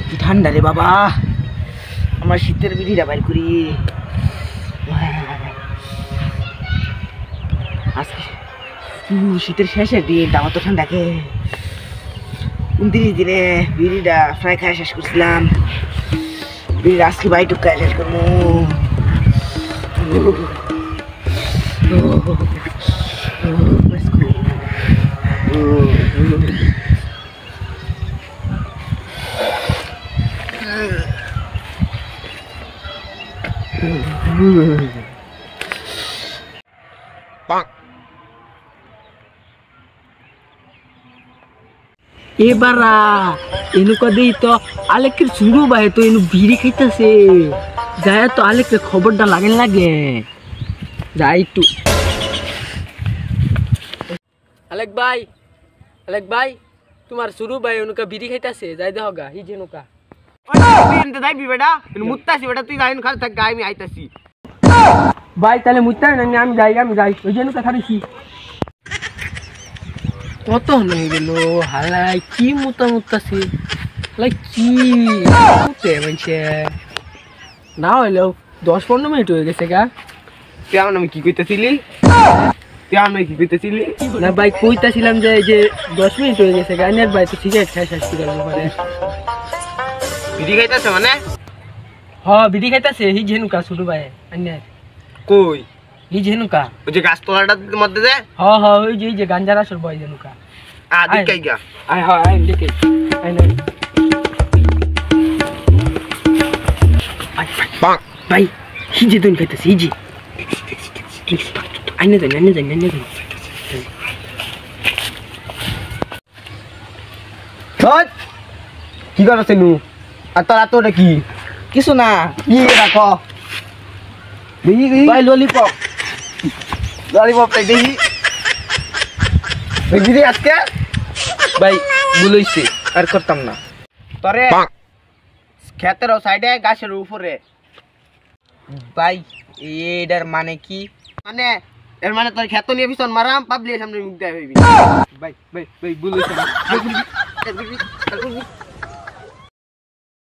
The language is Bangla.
কি ঠান্ডা রে বাবা, আমার শীতের বিড়িটা বাইর করি। আজকে শীতের শেষের দিন, আমার তো ঠান্ডা কে 29 দিনে বিড়িটা ফ্রাই খাই শেষ করছিলাম। বিড়ির আজকে বাইটুক খাই শেষ করবো। এবারা এনুকা দেই তো আলেকের শুরু ভাই তো এনু বিড়ি খাইতেছে, যায় তো আলেকের খবরটা লাগে লাগে যাই একটু। আলেক ভাই তোমার শুরু ভাই এনুকা বিড়ি খাইতেছে, যাই দেহ গা হি যেনুকা যাইবি বেটা, মুত্তাছি বেটা, তুই যাই খালি থাক, আমি আইতাছি। ভাই তাহলে মুত্তা না, আমি যাই ওই যেনুকা খারিছি। কত হয়ে গেল হালাই, কি মুতাছি হালাই, কি মুতে মানছে না হইলেও 10-15 মিনিট হয়ে গেছে গা। তুই আমি কি কইতেছিলি? না ভাই কইতাছিলাম যে এই যে 10 মিনিট হয়ে গেছে গা, আনের ভাই তো সিগারেট খাই শেষ করে গেল পরে। বিড়ি খাইতেছে মানে? হ্যাঁ বিড়ি খাইতাছে হি ঝেনুকা ছোট ভাই আনের। কই হি ঝেনুকা? ওই যে গাছতলাটার মধ্যে যে। হ্যাঁ হ্যাঁ ওই যে গাঞ্জার আসর বয় ঝেনুকা। দেখাই গা। আয় দেখে ভাই হি যে দুন খাইতেছে, হি যে আইনে যাই। কি করছে নু? আর তোর এতটা কি? কিছু না। কি রাখো দেখি ভাই, ললিপপ তাই দেখি দেখবি রে আজকে। ভাই বুঝাইছি, আর করতাম না। তরে ক্ষেতের সাইডে গাছের উপরে। ভাই এটার মানে কি? মানে এর মানে তোর ক্ষেত নিয়ে ভীষণ মারাম, পাবলিকের সামনে মুখ দেয় ভাই। ভাই বুঝাইছি।